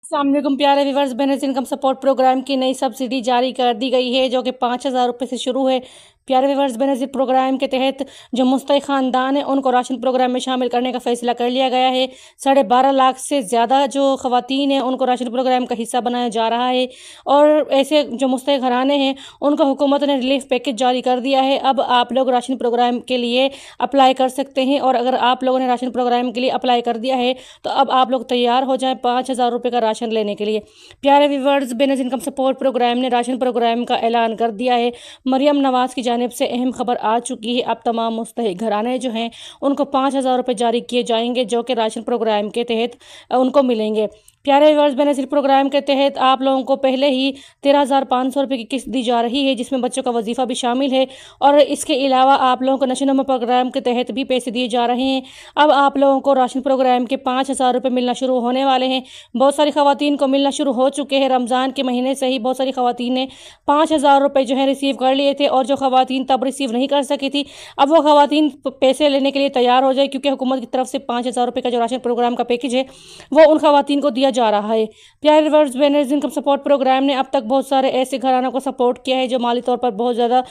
अस्सलाम वालेकुम प्यारे viewers, benefit income support programme की नई सब्सिडी जारी कर दी गई है जो कि 5,000 रुपये से शुरू है। प्यारे व्यूवर्स, बेनिफिट प्रोग्राम के तहत जो मुस्तहिक ख़ानदान है उनको राशन प्रोग्राम में शामिल करने का फैसला कर लिया गया है। 12.5 लाख से ज़्यादा जो ख़वातीन हैं उनको राशन प्रोग्राम का हिस्सा बनाया जा रहा है और ऐसे जो मुस्तहिक घराने हैं उनको हुकूमत ने रिलीफ पैकेज जारी कर दिया है। अब आप लोग राशन प्रोग्राम के लिए अप्लाई कर सकते हैं और अगर आप लोगों ने राशन प्रोग्राम के लिए अप्लाई कर दिया है तो अब आप लोग तैयार हो जाएं 5,000 रुपये का राशन लेने के लिए। प्यारे viewers, benefit income support programme ने राशन प्रोग्राम का ऐलान कर दिया है। मरियम नवाज़ की जानिब से अहम खबर आ चुकी है। अब तमाम मुस्तहिक घराने जो हैं उनको 5,000 रुपये जारी किए जाएंगे जो कि राशन प्रोग्राम के तहत उनको मिलेंगे। प्यारे व्यूवर्स, बेनिफिट प्रोग्राम के तहत आप लोगों को पहले ही 13,500 रुपये की किस्त दी जा रही है जिसमें बच्चों का वजीफ़ा भी शामिल है और इसके अलावा आप लोगों को नशो नमा प्रोग्राम के तहत भी पैसे दिए जा रहे हैं। अब आप लोगों को राशन प्रोग्राम के 5,000 रुपये मिलना शुरू होने वाले हैं। बहुत सारी ख़वातीन को मिलना शुरू हो चुके हैं। रमज़ान के महीने से ही बहुत सारी ख़वातीन ने 5,000 रुपये जो है रिसीव कर लिए थे और जो ख़वातीन तब रिसीव नहीं कर सकी थी अब वो ख़वातीन पैसे लेने के लिए तैयार हो जाए क्योंकि हुकूमत की तरफ से 5,000 रुपये का जो राशन प्रोग्राम का पैकेज है वो उन ख़वातीन को दिया जा रहा है। प्यारे viewers, benefit income support programme ने अब तक बहुत सारे ऐसे घरानों को सपोर्ट किया है जो माली तौर पर बहुत ज़्यादा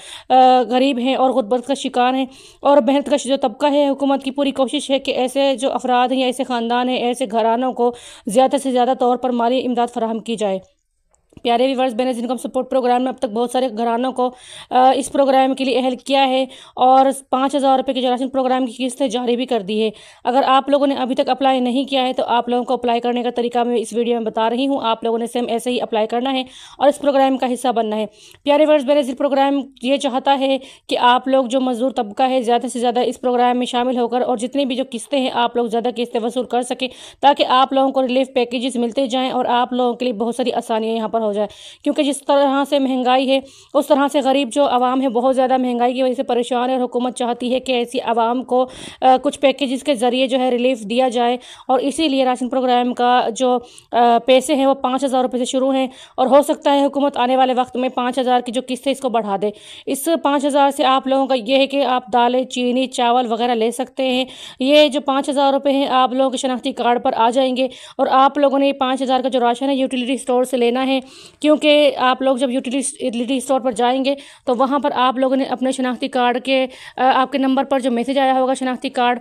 गरीब हैं और गुर्बत का शिकार हैं और मेहनत कश जो तबका है। हुकूमत की पूरी कोशिश है कि ऐसे जो अफराद हैं या ऐसे ख़ानदान हैं ऐसे घरानों को ज़्यादा से ज़्यादा तौर पर माली इमदाद फराहम की जाए। प्यारे viewers, benefit income support programme में अब तक बहुत सारे घरानों को इस प्रोग्राम के लिए अहल किया है और 5,000 रुपये के जो राशन प्रोग्राम की किस्त है जारी भी कर दी है। अगर आप लोगों ने अभी तक अप्लाई नहीं किया है तो आप लोगों को अप्लाई करने का तरीका मैं इस वीडियो में बता रही हूँ। आप लोगों ने सेम ऐसे ही अप्लाई करना है और इस प्रोग्राम का हिस्सा बनना है। प्यारे व्यूअर्स, बेनिफिट प्रोग्राम ये चाहता है कि आप लोग जो मजदूर तबका है ज़्यादा से ज़्यादा इस प्रोग्राम में शामिल होकर और जितनी भी जो किस्तें हैं आप लोग ज़्यादा किस्तें वसूल कर सकें ताकि आप लोगों को रिलीफ पैकेजेस मिलते जाएँ और आप लोगों के लिए बहुत सारी आसानियाँ यहाँ पर हो जाए। क्योंकि जिस तरह से महंगाई है उस तरह से गरीब जो आवाम है बहुत ज़्यादा महंगाई की वजह से परेशान है और हुकूमत चाहती है कि ऐसी आवाम को कुछ पैकेजेस के ज़रिए जो है रिलीफ दिया जाए और इसीलिए राशन प्रोग्राम का जो पैसे हैं वो 5,000 रुपये से शुरू हैं और हो सकता है हुकूमत आने वाले वक्त में 5,000 की जो किस्त है इसको बढ़ा दे। इस 5,000 से आप लोगों का ये है कि आप दालें, चीनी, चावल वगैरह ले सकते हैं। ये जो 5,000 रुपये हैं आप लोगों के शनाख्ती कार्ड पर आ जाएंगे और आप लोगों ने 5,000 का जो राशन है यूटिलिटी स्टोर से लेना है क्योंकि आप लोग जब यूटिलिटी स्टोर पर जाएंगे तो वहाँ पर आप लोगों ने अपने शनाख्ती कार्ड के आपके नंबर पर जो मैसेज आया होगा शनाख्ती कार्ड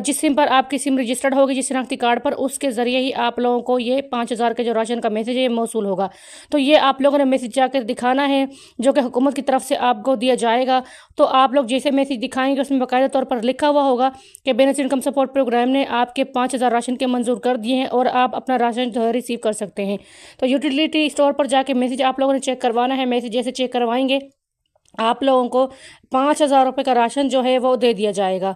जिस सिम पर आपकी सिम रजिस्टर्ड होगी जिस शनाख्ती कार्ड पर उसके ज़रिए ही आप लोगों को ये 5,000 के जो राशन का मैसेज है मौसूल होगा। तो ये आप लोगों ने मैसेज जाकर दिखाना है जो कि हुकूमत की तरफ से आपको दिया जाएगा। तो आप लोग जैसे मैसेज दिखाएंगे उसमें बाकायदा तौर पर लिखा हुआ होगा कि बेनिफिट इनकम सपोर्ट प्रोग्राम ने आपके 5,000 राशन के मंजूर कर दिए हैं और आप अपना राशन जो है रिसीव कर सकते हैं। तो यूटिलिटी स्टोर पर जाके मैसेज आप लोगों ने चेक करवाना है। मैसेज जैसे चेक करवाएंगे आप लोगों को 5,000 रुपये का राशन जो है वो दे दिया जाएगा।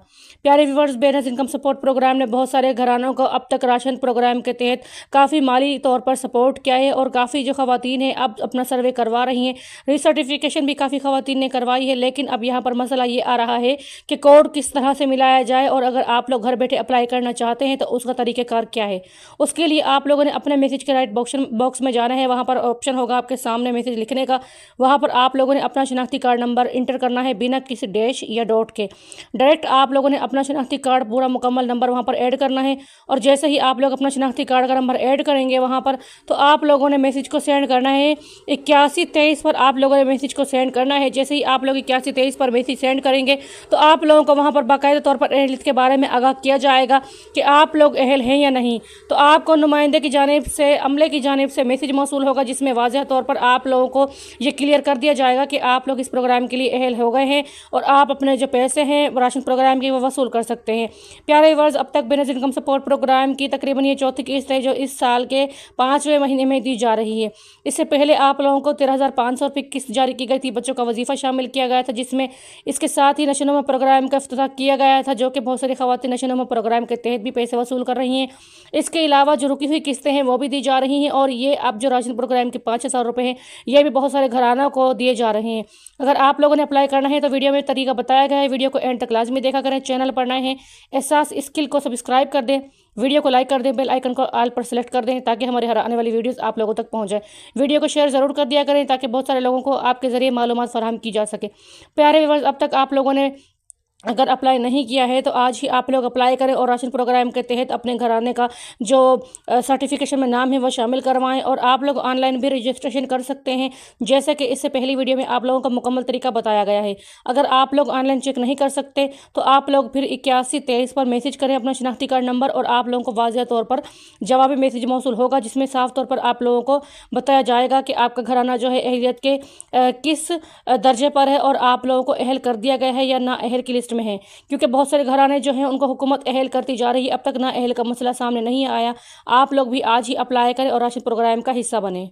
प्यारे viewers, benefit income support programme ने बहुत सारे घरानों को अब तक राशन प्रोग्राम के तहत काफ़ी माली तौर पर सपोर्ट किया है और काफ़ी जो ख़वातीन हैं अब अपना सर्वे करवा रही हैं। रीसर्टिफिकेशन भी काफ़ी ख़वातीन ने करवाई है लेकिन अब यहाँ पर मसला ये आ रहा है कि कोड किस तरह से मिलाया जाए और अगर आप लोग घर बैठे अप्लाई करना चाहते हैं तो उसका तरीक़ाकार क्या है। उसके लिए आप लोगों ने अपने मैसेज के राइट बॉक्स में जाना है। वहाँ पर ऑप्शन होगा आपके सामने मैसेज लिखने का। वहाँ पर आप लोगों ने अपना शनाख्ती कार्ड नंबर इंटर करना है बिना किसी डैश या डॉट के। डायरेक्ट आप लोगों ने अपना शनाख्ती कार्ड पूरा मुकम्मल नंबर वहाँ पर ऐड करना है और जैसे ही आप लोग अपना शनाख्ती कार्ड का नंबर ऐड करेंगे वहाँ पर तो आप लोगों ने मैसेज को सेंड करना है 8123 पर। आप लोगों ने मैसेज को सेंड करना है। जैसे ही आप लोग 8123 पर मैसेज सेंड करेंगे तो आप लोगों को वहाँ पर बाकायदा तौर पर अहलियत के बारे में आगाह किया जाएगा कि आप लोग अहल हैं या नहीं। तो आपको नुमाइंदे की जानिब से, अमले की जानिब से मैसेज मौसूल होगा जिसमें वाज़ह तौर पर आप लोगों को ये क्लियर कर दिया जाएगा कि आप लोग इस प्रोग्राम के लिए अहल हो गए हैं और आप अपने जो पैसे हैं राशन प्रोग्राम के वो वसूल कर सकते हैं। प्यारे व्यूअर्स, अब तक बेनिफिट इनकम सपोर्ट प्रोग्राम की तकरीबन ये चौथी किस्त है जो इस साल के 5वें महीने में दी जा रही है। इससे पहले आप लोगों को 13,500 रुपये किस्त जारी की गई थी। बच्चों का वजीफ़ा शामिल किया गया था जिसमें इसके साथ ही नशो नमा प्रोग्राम का इफ्तिताह किया गया था जो कि बहुत सारी ख़वातीन नशो नमा प्रोग्राम के तहत भी पैसे वसूल कर रही हैं। इसके अलावा जो रुकी हुई किस्तें हैं वो भी दी जा रही हैं और ये अब जो राशन प्रोग्राम के 5,000 रुपये हैं ये भी बहुत सारे घरानों को दिए जा रहे हैं। अगर आप लोगों ने अप्लाई करना है तो वीडियो में तरीका बताया गया है। वीडियो को एंड तक लाजमी देखा करें। चैनल पर नए हैं एहसास स्किल को सब्सक्राइब कर दें, वीडियो को लाइक कर दें, बेल आइकन को ऑल पर सेलेक्ट कर दें ताकि हमारे हर आने वाली वीडियोस आप लोगों तक पहुंच जाए। वीडियो को शेयर ज़रूर कर दिया करें ताकि बहुत सारे लोगों को आपके ज़रिए मालूमात फराहम की जा सके। प्यारे व्यूअर्स, अब तक आप लोगों ने अगर अप्लाई नहीं किया है तो आज ही आप लोग अप्लाई करें और राशन प्रोग्राम के तहत अपने घराने का जो सर्टिफिकेशन में नाम है वो शामिल करवाएं। और आप लोग ऑनलाइन भी रजिस्ट्रेशन कर सकते हैं, जैसे कि इससे पहली वीडियो में आप लोगों का मुकम्मल तरीका बताया गया है। अगर आप लोग ऑनलाइन चेक नहीं कर सकते तो आप लोग फिर 8123 पर मैसेज करें अपना शनाख्ती कार्ड नंबर, और आप लोगों को वाज़ेह तौर पर जवाबी मैसेज मौसूल होगा, जिसमें साफ तौर पर आप लोगों को बताया जाएगा कि आपका घराना जो है अहलियत के किस दर्जे पर है और आप लोगों को अहल कर दिया गया है या ना अहल की लिस्ट में है। क्योंकि बहुत सारे घराने जो हैं उनको हुकूमत अहल करती जा रही है, अब तक ना अहल का मसला सामने नहीं आया। आप लोग भी आज ही अप्लाई करें और राशन प्रोग्राम का हिस्सा बने।